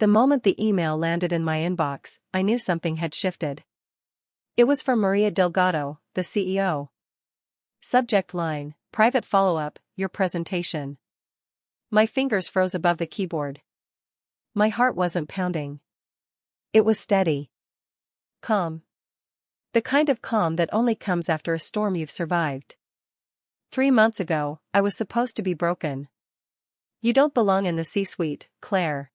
The moment the email landed in my inbox, I knew something had shifted. It was from Maria Delgado, the CEO. Subject line, private follow-up, your presentation. My fingers froze above the keyboard. My heart wasn't pounding. It was steady. Calm. The kind of calm that only comes after a storm you've survived. 3 months ago, I was supposed to be broken. You don't belong in the C-suite, Claire.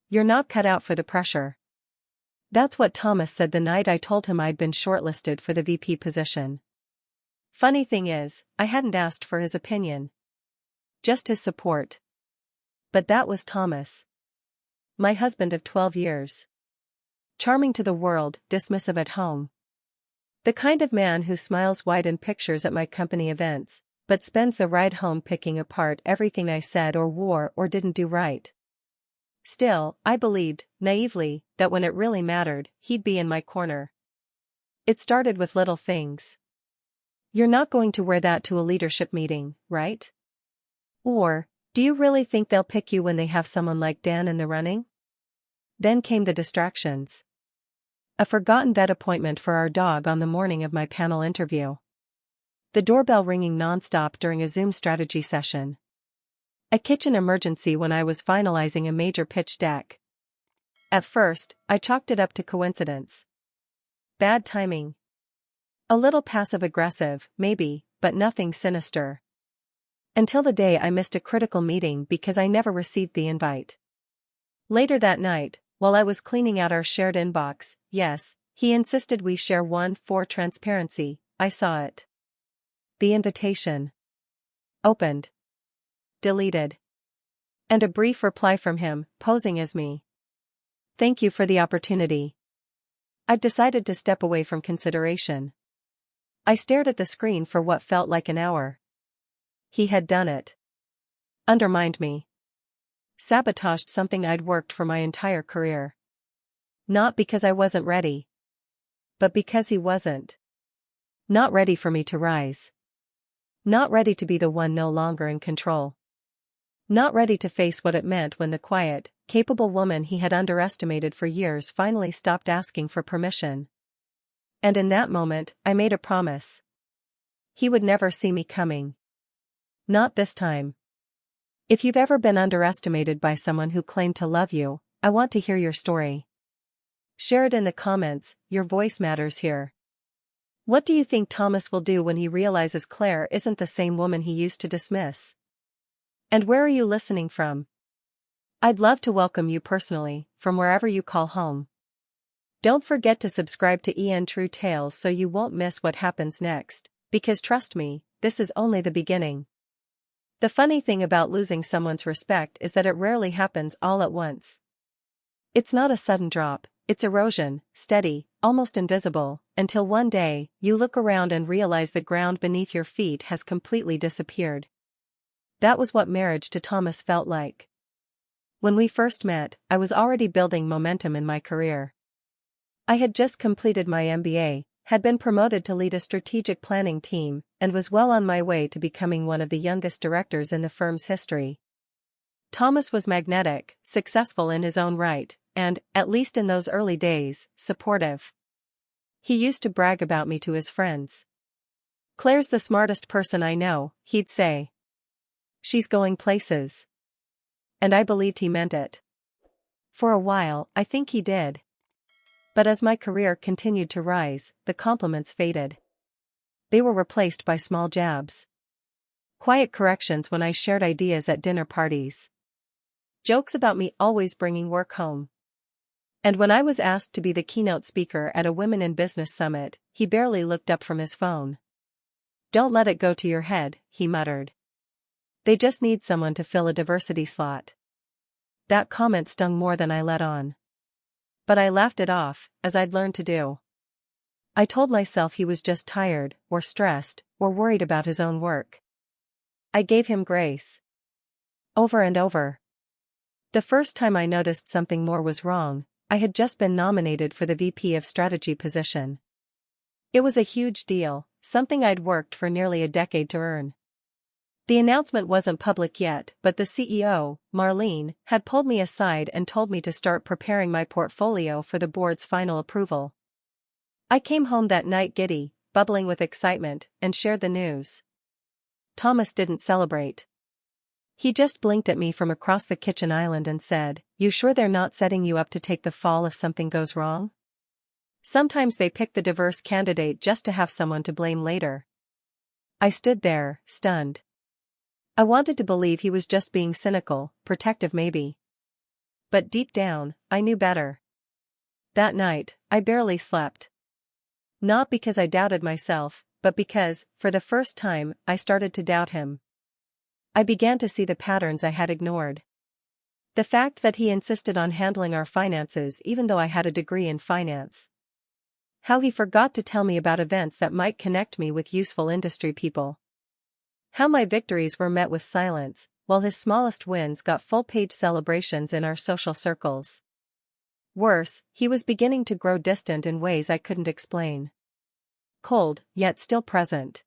You're not cut out for the pressure. That's what Thomas said the night I told him I'd been shortlisted for the VP position. Funny thing is, I hadn't asked for his opinion. Just his support. But that was Thomas. My husband of 12 years. Charming to the world, dismissive at home. The kind of man who smiles wide in pictures at my company events, but spends the ride home picking apart everything I said or wore or didn't do right. Still, I believed, naively, that when it really mattered, he'd be in my corner. It started with little things. You're not going to wear that to a leadership meeting, right? Or, do you really think they'll pick you when they have someone like Dan in the running? Then came the distractions. A forgotten vet appointment for our dog on the morning of my panel interview. The doorbell ringing nonstop during a Zoom strategy session. A kitchen emergency when I was finalizing a major pitch deck. At first, I chalked it up to coincidence. Bad timing. A little passive-aggressive, maybe, but nothing sinister. Until the day I missed a critical meeting because I never received the invite. Later that night, while I was cleaning out our shared inbox, yes, he insisted we share one for transparency, I saw it. The invitation. Opened. Deleted. And a brief reply from him, posing as me. Thank you for the opportunity. I've decided to step away from consideration. I stared at the screen for what felt like an hour. He had done it. Undermined me. Sabotaged something I'd worked for my entire career. Not because I wasn't ready. But because he wasn't. Not ready for me to rise. Not ready to be the one no longer in control. Not ready to face what it meant when the quiet, capable woman he had underestimated for years finally stopped asking for permission. And in that moment, I made a promise. He would never see me coming. Not this time. If you've ever been underestimated by someone who claimed to love you, I want to hear your story. Share it in the comments, your voice matters here. What do you think Thomas will do when he realizes Claire isn't the same woman he used to dismiss? And where are you listening from? I'd love to welcome you personally, from wherever you call home. Don't forget to subscribe to EN True Tales so you won't miss what happens next, because trust me, this is only the beginning. The funny thing about losing someone's respect is that it rarely happens all at once. It's not a sudden drop, it's erosion, steady, almost invisible, until one day, you look around and realize the ground beneath your feet has completely disappeared. That was what marriage to Thomas felt like. When we first met, I was already building momentum in my career. I had just completed my MBA, had been promoted to lead a strategic planning team, and was well on my way to becoming one of the youngest directors in the firm's history. Thomas was magnetic, successful in his own right, and, at least in those early days, supportive. He used to brag about me to his friends. Claire's the smartest person I know, he'd say. She's going places. And I believed he meant it. For a while, I think he did. But as my career continued to rise, the compliments faded. They were replaced by small jabs. Quiet corrections when I shared ideas at dinner parties. Jokes about me always bringing work home. And when I was asked to be the keynote speaker at a Women in Business summit, he barely looked up from his phone. Don't let it go to your head, he muttered. They just need someone to fill a diversity slot. That comment stung more than I let on. But I laughed it off, as I'd learned to do. I told myself he was just tired, or stressed, or worried about his own work. I gave him grace. Over and over. The first time I noticed something more was wrong, I had just been nominated for the VP of Strategy position. It was a huge deal, something I'd worked for nearly a decade to earn. The announcement wasn't public yet, but the CEO, Marlene, had pulled me aside and told me to start preparing my portfolio for the board's final approval. I came home that night giddy, bubbling with excitement, and shared the news. Thomas didn't celebrate. He just blinked at me from across the kitchen island and said, "You sure they're not setting you up to take the fall if something goes wrong? Sometimes they pick the diverse candidate just to have someone to blame later." I stood there, stunned. I wanted to believe he was just being cynical, protective maybe. But deep down, I knew better. That night, I barely slept. Not because I doubted myself, but because, for the first time, I started to doubt him. I began to see the patterns I had ignored. The fact that he insisted on handling our finances even though I had a degree in finance. How he forgot to tell me about events that might connect me with useful industry people. How my victories were met with silence, while his smallest wins got full-page celebrations in our social circles. Worse, he was beginning to grow distant in ways I couldn't explain. Cold, yet still present.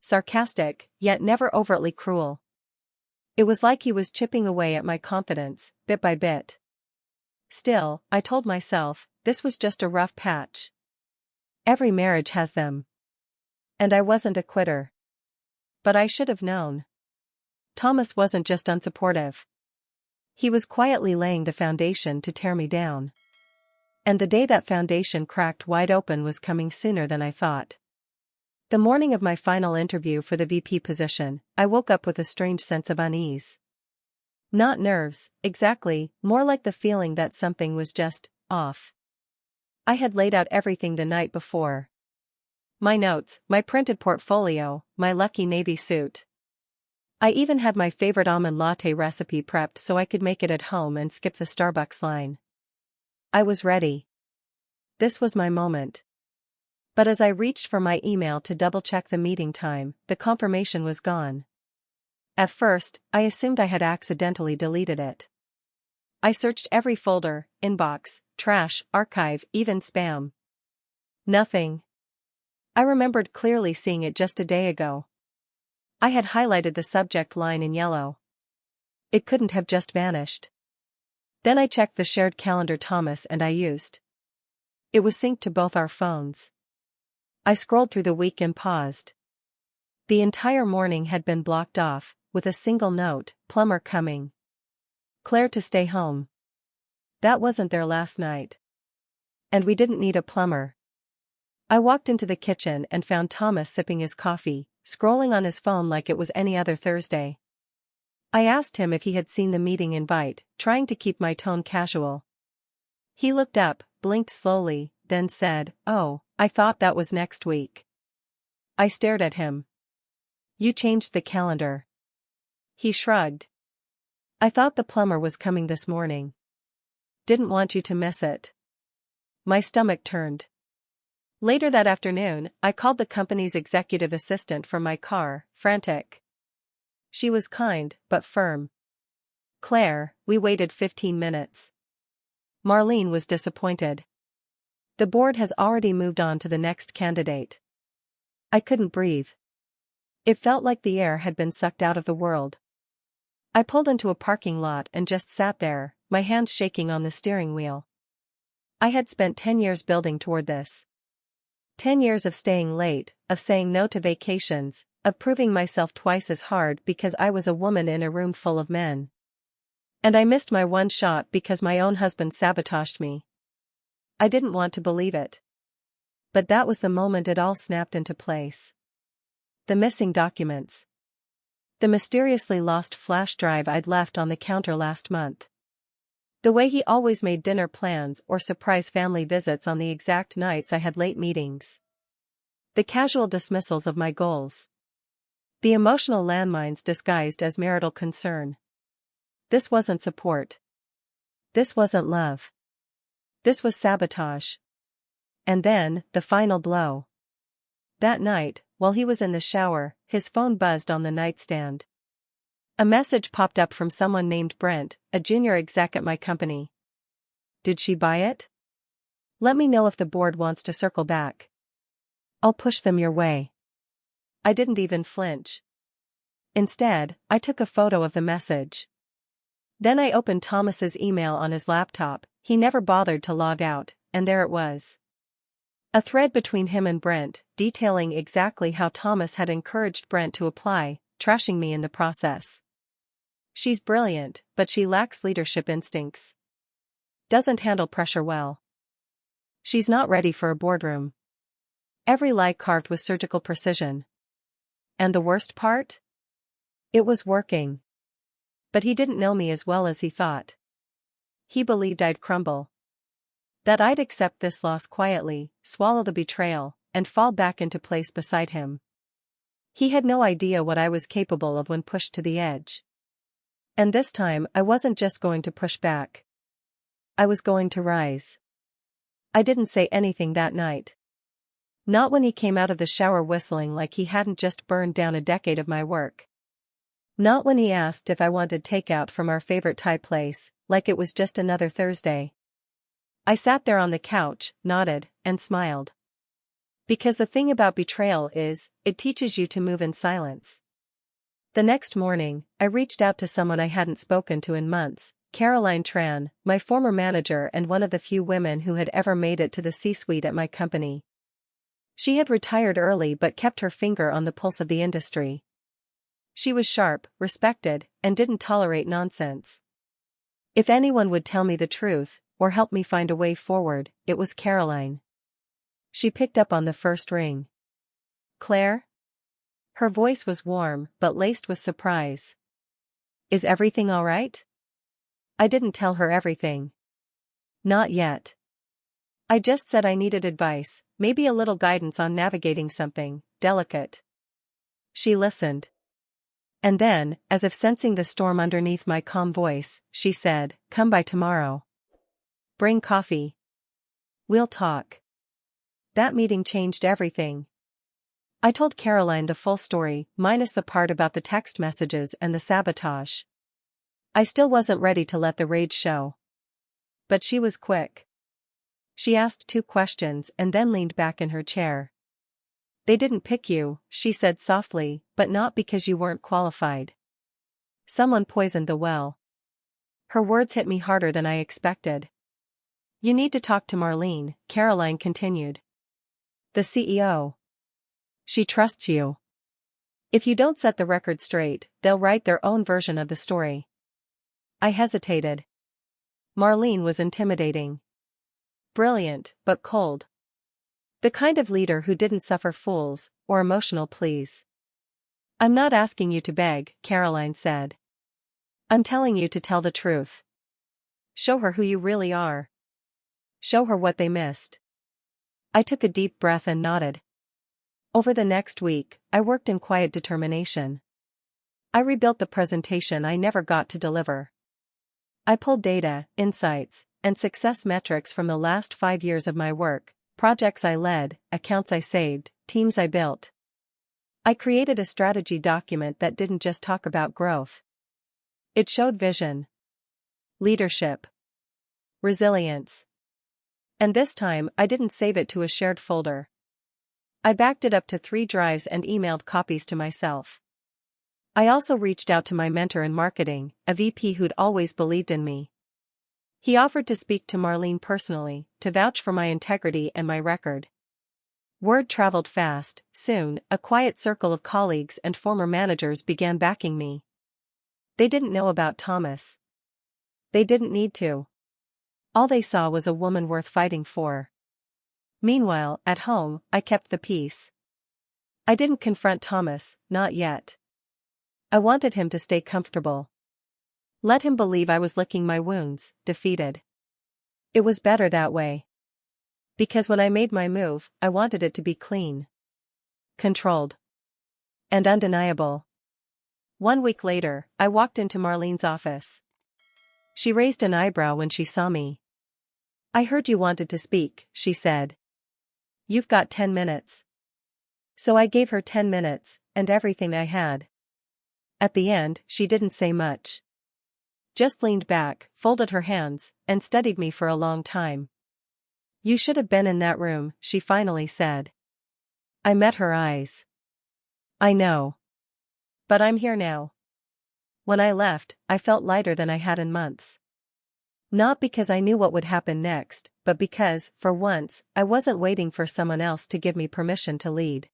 Sarcastic, yet never overtly cruel. It was like he was chipping away at my confidence, bit by bit. Still, I told myself, this was just a rough patch. Every marriage has them. And I wasn't a quitter. But I should have known. Thomas wasn't just unsupportive. He was quietly laying the foundation to tear me down. And the day that foundation cracked wide open was coming sooner than I thought. The morning of my final interview for the VP position, I woke up with a strange sense of unease. Not nerves, exactly, more like the feeling that something was just off. I had laid out everything the night before. My notes, my printed portfolio, my lucky navy suit. I even had my favorite almond latte recipe prepped so I could make it at home and skip the Starbucks line. I was ready. This was my moment. But as I reached for my email to double-check the meeting time, the confirmation was gone. At first, I assumed I had accidentally deleted it. I searched every folder, inbox, trash, archive, even spam. Nothing. I remembered clearly seeing it just a day ago. I had highlighted the subject line in yellow. It couldn't have just vanished. Then I checked the shared calendar Thomas and I used. It was synced to both our phones. I scrolled through the week and paused. The entire morning had been blocked off, with a single note, "Plumber coming. Claire to stay home." That wasn't their last night. And we didn't need a plumber. I walked into the kitchen and found Thomas sipping his coffee, scrolling on his phone like it was any other Thursday. I asked him if he had seen the meeting invite, trying to keep my tone casual. He looked up, blinked slowly, then said, "Oh, I thought that was next week." I stared at him. "You changed the calendar." He shrugged. "I thought the plumber was coming this morning. Didn't want you to miss it." My stomach turned. Later that afternoon, I called the company's executive assistant from my car, frantic. She was kind, but firm. "Claire, we waited 15 minutes. Marlene was disappointed. The board has already moved on to the next candidate." I couldn't breathe. It felt like the air had been sucked out of the world. I pulled into a parking lot and just sat there, my hands shaking on the steering wheel. I had spent 10 years building toward this. 10 years of staying late, of saying no to vacations, of proving myself twice as hard because I was a woman in a room full of men. And I missed my one shot because my own husband sabotaged me. I didn't want to believe it. But that was the moment it all snapped into place. The missing documents. The mysteriously lost flash drive I'd left on the counter last month. The way he always made dinner plans or surprise family visits on the exact nights I had late meetings. The casual dismissals of my goals. The emotional landmines disguised as marital concern. This wasn't support. This wasn't love. This was sabotage. And then, the final blow. That night, while he was in the shower, his phone buzzed on the nightstand. A message popped up from someone named Brent, a junior exec at my company. "Did she buy it? Let me know if the board wants to circle back. I'll push them your way." I didn't even flinch. Instead, I took a photo of the message. Then I opened Thomas's email on his laptop. He never bothered to log out, and there it was. A thread between him and Brent, detailing exactly how Thomas had encouraged Brent to apply, trashing me in the process. She's brilliant, but she lacks leadership instincts. Doesn't handle pressure well. She's not ready for a boardroom. Every lie carved with surgical precision. And the worst part? It was working. But he didn't know me as well as he thought. He believed I'd crumble. That I'd accept this loss quietly, swallow the betrayal, and fall back into place beside him. He had no idea what I was capable of when pushed to the edge. And this time I wasn't just going to push back. I was going to rise. I didn't say anything that night. Not when he came out of the shower whistling like he hadn't just burned down a decade of my work. Not when he asked if I wanted takeout from our favorite Thai place, like it was just another Thursday. I sat there on the couch, nodded, and smiled. Because the thing about betrayal is, it teaches you to move in silence. The next morning, I reached out to someone I hadn't spoken to in months, Caroline Tran, my former manager and one of the few women who had ever made it to the C-suite at my company. She had retired early but kept her finger on the pulse of the industry. She was sharp, respected, and didn't tolerate nonsense. If anyone would tell me the truth, or help me find a way forward, it was Caroline. She picked up on the first ring. "Claire?" Her voice was warm, but laced with surprise. "Is everything all right?" I didn't tell her everything. Not yet. I just said I needed advice, maybe a little guidance on navigating something delicate. She listened. And then, as if sensing the storm underneath my calm voice, she said, "Come by tomorrow. Bring coffee. We'll talk." That meeting changed everything. I told Caroline the full story, minus the part about the text messages and the sabotage. I still wasn't ready to let the rage show. But she was quick. She asked 2 questions and then leaned back in her chair. "They didn't pick you," she said softly, "but not because you weren't qualified. Someone poisoned the well." Her words hit me harder than I expected. "You need to talk to Marlene," Caroline continued. "The CEO. She trusts you. If you don't set the record straight, they'll write their own version of the story." I hesitated. Marlene was intimidating. Brilliant, but cold. The kind of leader who didn't suffer fools, or emotional pleas. "I'm not asking you to beg," Caroline said. "I'm telling you to tell the truth. Show her who you really are. Show her what they missed." I took a deep breath and nodded. Over the next week, I worked in quiet determination. I rebuilt the presentation I never got to deliver. I pulled data, insights, and success metrics from the last 5 years of my work, projects I led, accounts I saved, teams I built. I created a strategy document that didn't just talk about growth. It showed vision, leadership, resilience. And this time I didn't save it to a shared folder. I backed it up to 3 drives and emailed copies to myself. I also reached out to my mentor in marketing, a VP who'd always believed in me. He offered to speak to Marlene personally, to vouch for my integrity and my record. Word traveled fast. Soon, a quiet circle of colleagues and former managers began backing me. They didn't know about Thomas. They didn't need to. All they saw was a woman worth fighting for. Meanwhile, at home, I kept the peace. I didn't confront Thomas, not yet. I wanted him to stay comfortable. Let him believe I was licking my wounds, defeated. It was better that way. Because when I made my move, I wanted it to be clean, controlled, and undeniable. 1 week later, I walked into Marlene's office. She raised an eyebrow when she saw me. "I heard you wanted to speak," she said. "You've got 10 minutes. So I gave her 10 minutes, and everything I had. At the end, she didn't say much. Just leaned back, folded her hands, and studied me for a long time. "You should have been in that room," she finally said. I met her eyes. "I know. But I'm here now. When I left, I felt lighter than I had in months. Not because I knew what would happen next, but because, for once, I wasn't waiting for someone else to give me permission to lead.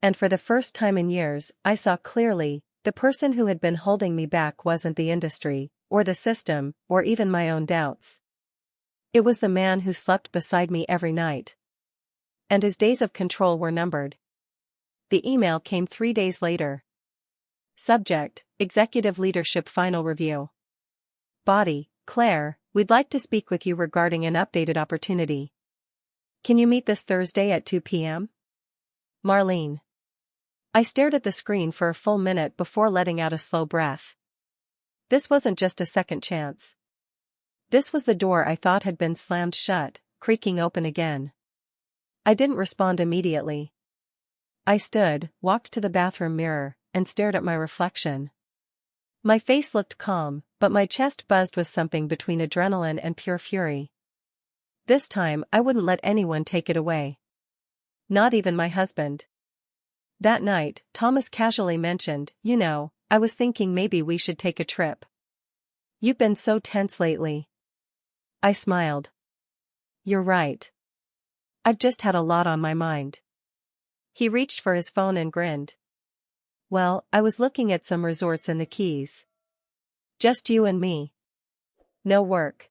And for the first time in years, I saw clearly, the person who had been holding me back wasn't the industry, or the system, or even my own doubts. It was the man who slept beside me every night. And his days of control were numbered. The email came 3 days later. Subject: Executive Leadership Final Review. Body: Claire, we'd like to speak with you regarding an updated opportunity. Can you meet this Thursday at 2 p.m.? Marlene. I stared at the screen for a full minute before letting out a slow breath. This wasn't just a second chance. This was the door I thought had been slammed shut, creaking open again. I didn't respond immediately. I stood, walked to the bathroom mirror, and stared at my reflection. My face looked calm, but my chest buzzed with something between adrenaline and pure fury. This time I wouldn't let anyone take it away. Not even my husband. That night, Thomas casually mentioned, I was thinking maybe we should take a trip. You've been so tense lately. I smiled. You're right. I've just had a lot on my mind. He reached for his phone and grinned. Well, I was looking at some resorts in the Keys. Just you and me. No work.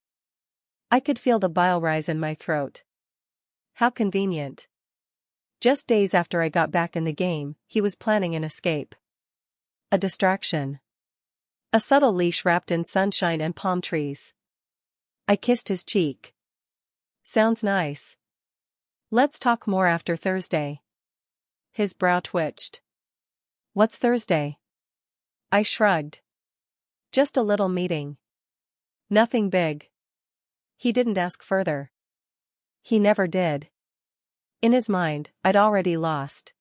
I could feel the bile rise in my throat. How convenient. Just days after I got back in the game, he was planning an escape. A distraction. A subtle leash wrapped in sunshine and palm trees. I kissed his cheek. Sounds nice. Let's talk more after Thursday. His brow twitched. What's Thursday? I shrugged. Just a little meeting. Nothing big. He didn't ask further. He never did. In his mind, I'd already lost.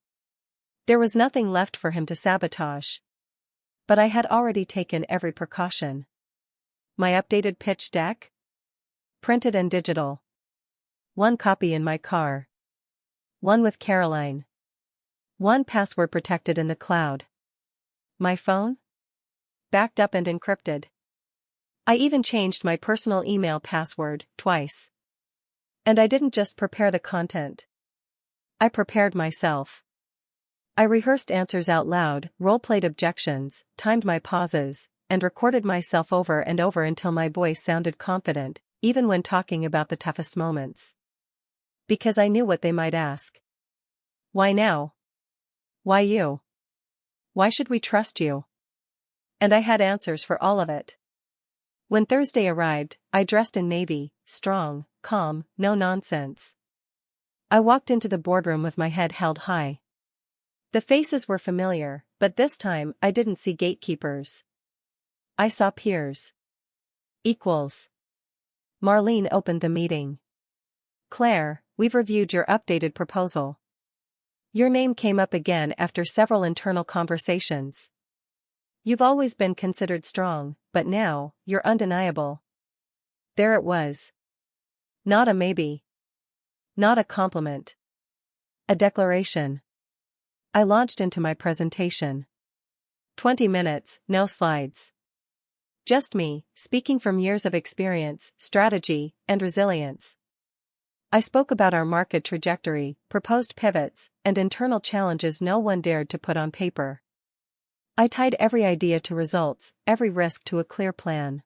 There was nothing left for him to sabotage. But I had already taken every precaution. My updated pitch deck? Printed and digital. One copy in my car. One with Caroline. One password protected in the cloud. My phone? Backed up and encrypted. I even changed my personal email password twice. And I didn't just prepare the content. I prepared myself. I rehearsed answers out loud, role-played objections, timed my pauses, and recorded myself over and over until my voice sounded confident, even when talking about the toughest moments. Because I knew what they might ask. Why now? Why you? Why should we trust you? And I had answers for all of it. When Thursday arrived, I dressed in navy, strong, calm, no nonsense. I walked into the boardroom with my head held high. The faces were familiar, but this time I didn't see gatekeepers. I saw peers. Equals. Marlene opened the meeting. Claire, we've reviewed your updated proposal. Your name came up again after several internal conversations. You've always been considered strong, but now, you're undeniable. There it was. Not a maybe. Not a compliment. A declaration. I launched into my presentation. 20 minutes, no slides. Just me, speaking from years of experience, strategy, and resilience. I spoke about our market trajectory, proposed pivots, and internal challenges no one dared to put on paper. I tied every idea to results, every risk to a clear plan.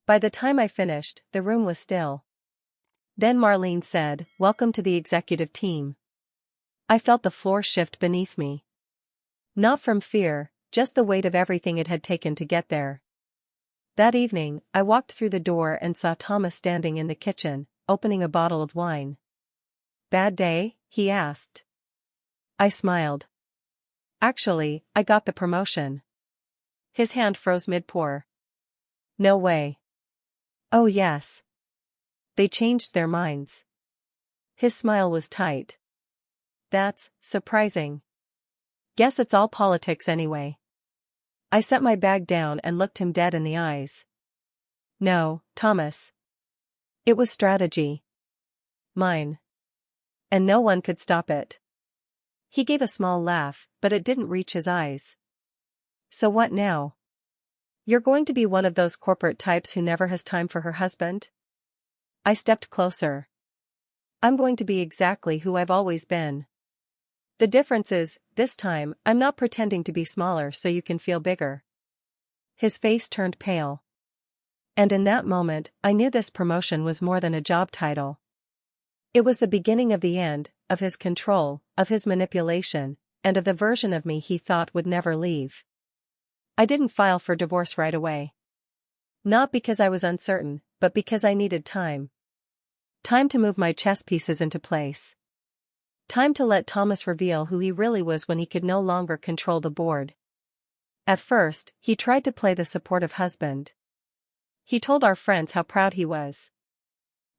By the time I finished, the room was still. Then Marlene said, "Welcome to the executive team." I felt the floor shift beneath me. Not from fear, just the weight of everything it had taken to get there. That evening, I walked through the door and saw Thomas standing in the kitchen, opening a bottle of wine. "Bad day?" he asked. I smiled. "Actually, I got the promotion." His hand froze mid-pour. "No way." "Oh yes. They changed their minds." His smile was tight. "That's surprising. Guess it's all politics anyway." I set my bag down and looked him dead in the eyes. "No, Thomas. It was strategy. Mine. And no one could stop it." He gave a small laugh, but it didn't reach his eyes. So what now? You're going to be one of those corporate types who never has time for her husband? I stepped closer. I'm going to be exactly who I've always been. The difference is, this time, I'm not pretending to be smaller so you can feel bigger. His face turned pale. And in that moment, I knew this promotion was more than a job title. It was the beginning of the end, of his control, of his manipulation, and of the version of me he thought would never leave. I didn't file for divorce right away. Not because I was uncertain, but because I needed time. Time to move my chess pieces into place. Time to let Thomas reveal who he really was when he could no longer control the board. At first, he tried to play the supportive husband. He told our friends how proud he was.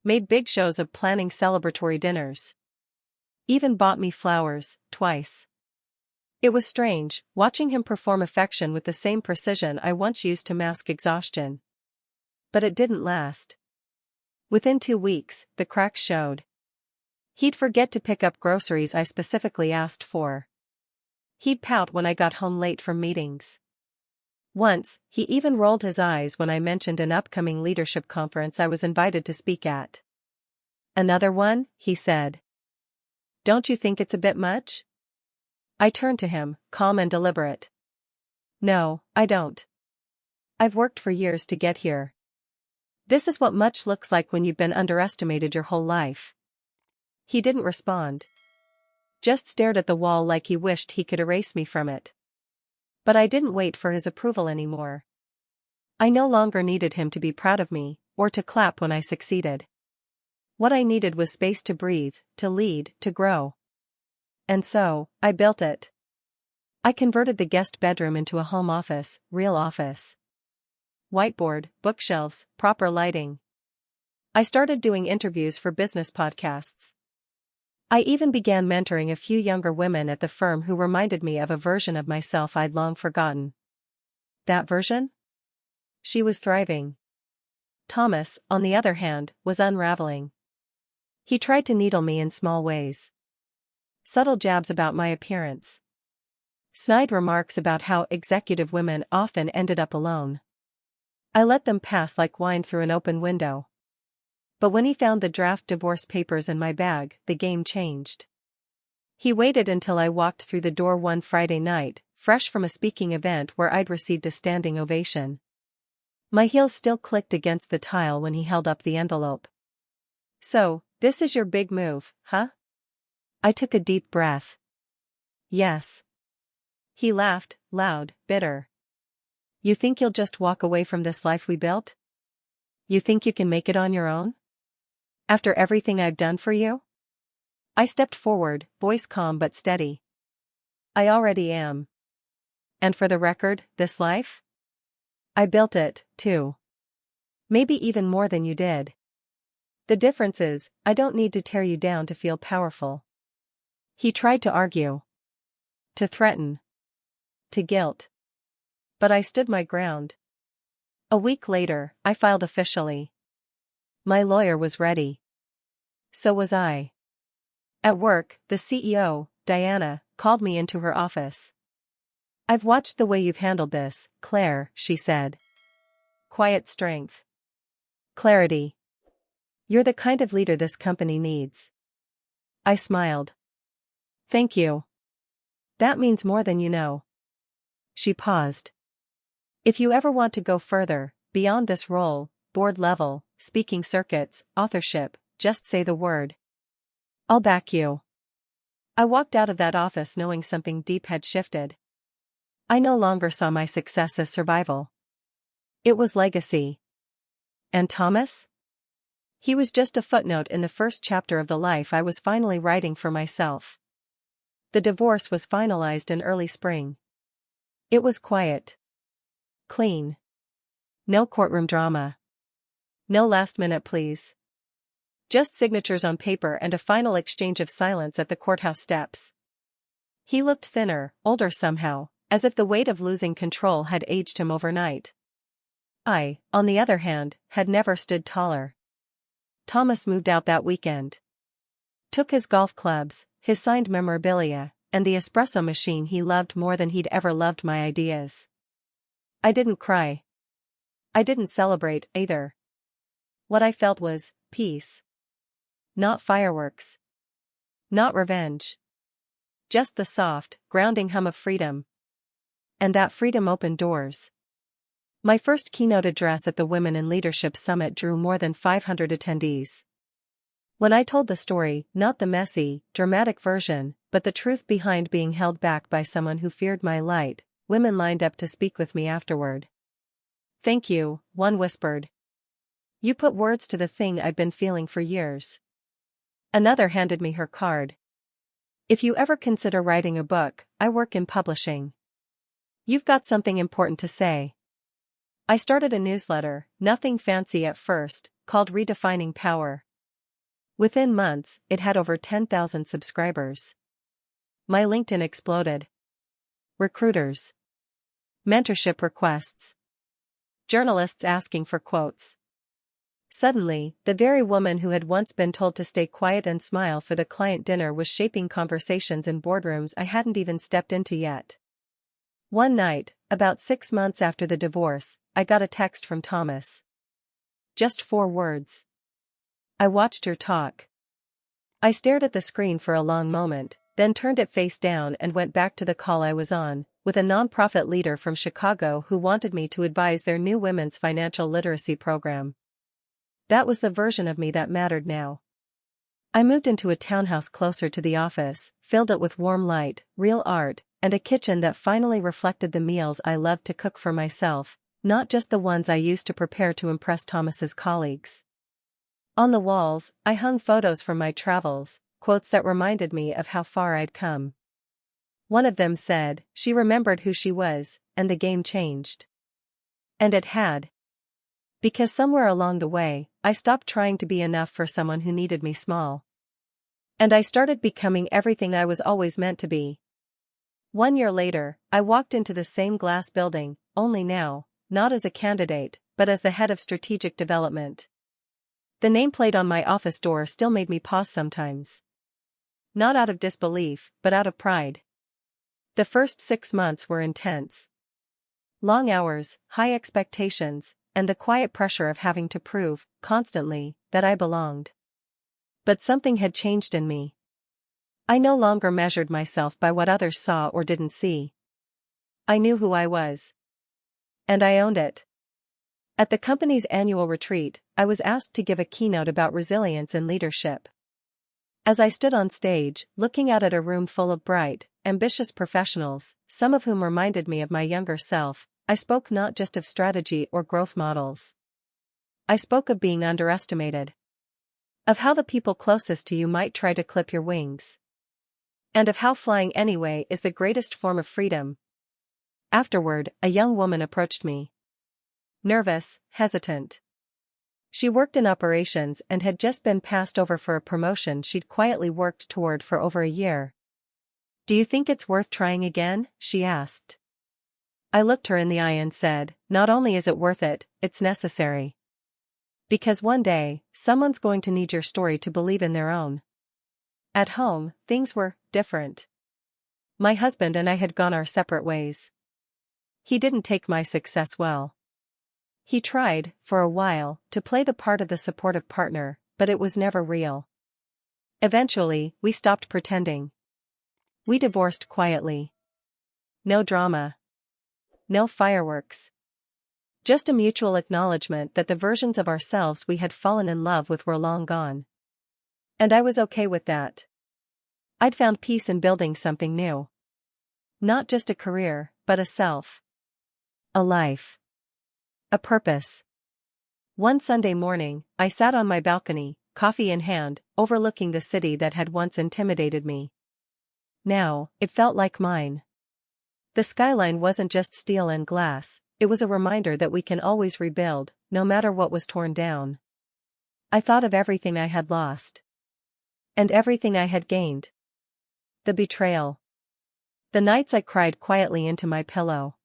Made big shows of planning celebratory dinners. Even bought me flowers, twice. It was strange, watching him perform affection with the same precision I once used to mask exhaustion. But it didn't last. Within 2 weeks, the cracks showed. He'd forget to pick up groceries I specifically asked for. He'd pout when I got home late from meetings. Once, he even rolled his eyes when I mentioned an upcoming leadership conference I was invited to speak at. "Another one?" he said. "Don't you think it's a bit much?" I turned to him, calm and deliberate. "No, I don't. I've worked for years to get here. This is what much looks like when you've been underestimated your whole life." He didn't respond. Just stared at the wall like he wished he could erase me from it. But I didn't wait for his approval anymore. I no longer needed him to be proud of me, or to clap when I succeeded. What I needed was space to breathe, to lead, to grow. And so, I built it. I converted the guest bedroom into a home office, real office. Whiteboard, bookshelves, proper lighting. I started doing interviews for business podcasts. I even began mentoring a few younger women at the firm who reminded me of a version of myself I'd long forgotten. That version? She was thriving. Thomas, on the other hand, was unraveling. He tried to needle me in small ways. Subtle jabs about my appearance. Snide remarks about how executive women often ended up alone. I let them pass like wine through an open window. But when he found the draft divorce papers in my bag, the game changed. He waited until I walked through the door one Friday night, fresh from a speaking event where I'd received a standing ovation. My heels still clicked against the tile when he held up the envelope. "So, this is your big move, huh?" I took a deep breath. "Yes." He laughed, loud, bitter. "You think you'll just walk away from this life we built? You think you can make it on your own? After everything I've done for you?" I stepped forward, voice calm but steady. "I already am. And for the record, this life? I built it, too. Maybe even more than you did. The difference is, I don't need to tear you down to feel powerful." He tried to argue. To threaten. To guilt. But I stood my ground. A week later, I filed officially. My lawyer was ready. So was I. At work, the CEO, Diana, called me into her office. "I've watched the way you've handled this, Claire," she said. "Quiet strength. Clarity. You're the kind of leader this company needs." I smiled. "Thank you. That means more than you know." She paused. "If you ever want to go further, beyond this role, board level, speaking circuits, authorship, just say the word. I'll back you." I walked out of that office knowing something deep had shifted. I no longer saw my success as survival. It was legacy. And Thomas? He was just a footnote in the first chapter of the life I was finally writing for myself. The divorce was finalized in early spring. It was quiet. Clean. No courtroom drama. No last-minute pleas. Just signatures on paper and a final exchange of silence at the courthouse steps. He looked thinner, older somehow, as if the weight of losing control had aged him overnight. I, on the other hand, had never stood taller. Thomas moved out that weekend. Took his golf clubs, his signed memorabilia, and the espresso machine he loved more than he'd ever loved my ideas. I didn't cry. I didn't celebrate, either. What I felt was peace. Not fireworks. Not revenge. Just the soft, grounding hum of freedom. And that freedom opened doors. My first keynote address at the Women in Leadership Summit drew more than 500 attendees. When I told the story, not the messy, dramatic version, but the truth behind being held back by someone who feared my light, women lined up to speak with me afterward. "Thank you," one whispered. "You put words to the thing I've been feeling for years." Another handed me her card. "If you ever consider writing a book, I work in publishing. You've got something important to say." I started a newsletter, nothing fancy at first, called Redefining Power. Within months, it had over 10,000 subscribers. My LinkedIn exploded. Recruiters. Mentorship requests. Journalists asking for quotes. Suddenly, the very woman who had once been told to stay quiet and smile for the client dinner was shaping conversations in boardrooms I hadn't even stepped into yet. One night, about 6 months after the divorce, I got a text from Thomas. Just 4 words. "I watched your talk." I stared at the screen for a long moment, then turned it face down and went back to the call I was on, with a nonprofit leader from Chicago who wanted me to advise their new women's financial literacy program. That was the version of me that mattered now. I moved into a townhouse closer to the office, filled it with warm light, real art, and a kitchen that finally reflected the meals I loved to cook for myself, not just the ones I used to prepare to impress Thomas's colleagues. On the walls, I hung photos from my travels, quotes that reminded me of how far I'd come. One of them said, "She remembered who she was, and the game changed." And it had. Because somewhere along the way, I stopped trying to be enough for someone who needed me small. And I started becoming everything I was always meant to be. 1 year later, I walked into the same glass building, only now, not as a candidate, but as the head of strategic development. The nameplate on my office door still made me pause sometimes. Not out of disbelief, but out of pride. The first 6 months were intense. Long hours, high expectations, and the quiet pressure of having to prove, constantly, that I belonged. But something had changed in me. I no longer measured myself by what others saw or didn't see. I knew who I was. And I owned it. At the company's annual retreat, I was asked to give a keynote about resilience in leadership. As I stood on stage, looking out at a room full of bright, ambitious professionals, some of whom reminded me of my younger self, I spoke not just of strategy or growth models. I spoke of being underestimated. Of how the people closest to you might try to clip your wings. And of how flying anyway is the greatest form of freedom. Afterward, a young woman approached me. Nervous, hesitant. She worked in operations and had just been passed over for a promotion she'd quietly worked toward for over a year. "Do you think it's worth trying again?" she asked. I looked her in the eye and said, "Not only is it worth it, it's necessary. Because one day, someone's going to need your story to believe in their own." At home, things were different. My husband and I had gone our separate ways. He didn't take my success well. He tried, for a while, to play the part of the supportive partner, but it was never real. Eventually, we stopped pretending. We divorced quietly. No drama. No fireworks. Just a mutual acknowledgement that the versions of ourselves we had fallen in love with were long gone. And I was okay with that. I'd found peace in building something new. Not just a career, but a self. A life. A purpose. One Sunday morning, I sat on my balcony, coffee in hand, overlooking the city that had once intimidated me. Now, it felt like mine. The skyline wasn't just steel and glass, it was a reminder that we can always rebuild, no matter what was torn down. I thought of everything I had lost. And everything I had gained. The betrayal. The nights I cried quietly into my pillow.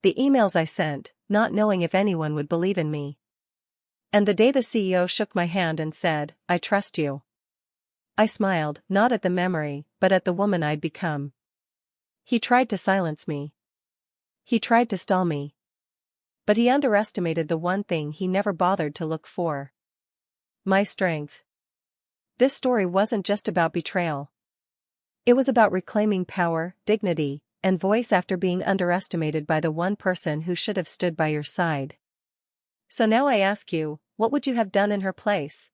The emails I sent, not knowing if anyone would believe in me. And the day the CEO shook my hand and said, "I trust you." I smiled, not at the memory, but at the woman I'd become. He tried to silence me. He tried to stall me. But he underestimated the one thing he never bothered to look for. My strength. This story wasn't just about betrayal. It was about reclaiming power, dignity, and voice after being underestimated by the one person who should have stood by your side. So now I ask you, what would you have done in her place?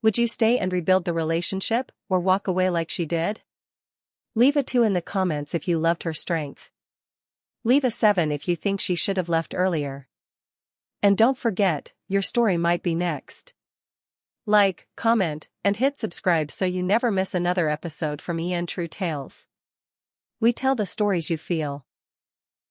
Would you stay and rebuild the relationship, or walk away like she did? Leave a 2 in the comments if you loved her strength. Leave a 7 if you think she should have left earlier. And don't forget, your story might be next. Like, comment, and hit subscribe so you never miss another episode from EN True Tales. We tell the stories you feel.